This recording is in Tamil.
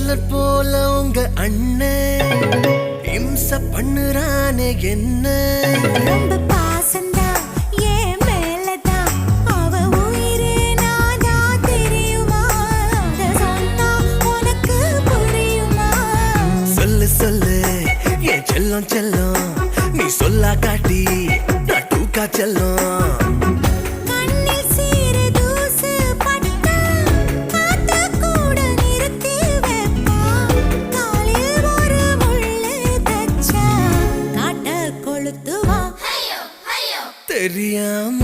ஹிட்லர் போல உங்க அண்ணன் இம்ச பண்ணுறானே என்ன ரொம்ப பாசந்தா ஏன் மேலதான் அவ உயிரே நாதா தெரியுமா அத சொன்னா உனக்கு புரியுமா சொல்லு சொல்லு ஏன் செல்லம் செல்லம் நீ சொல்லா காட்டி நான் டூக்கா செல்லம் தெரியாம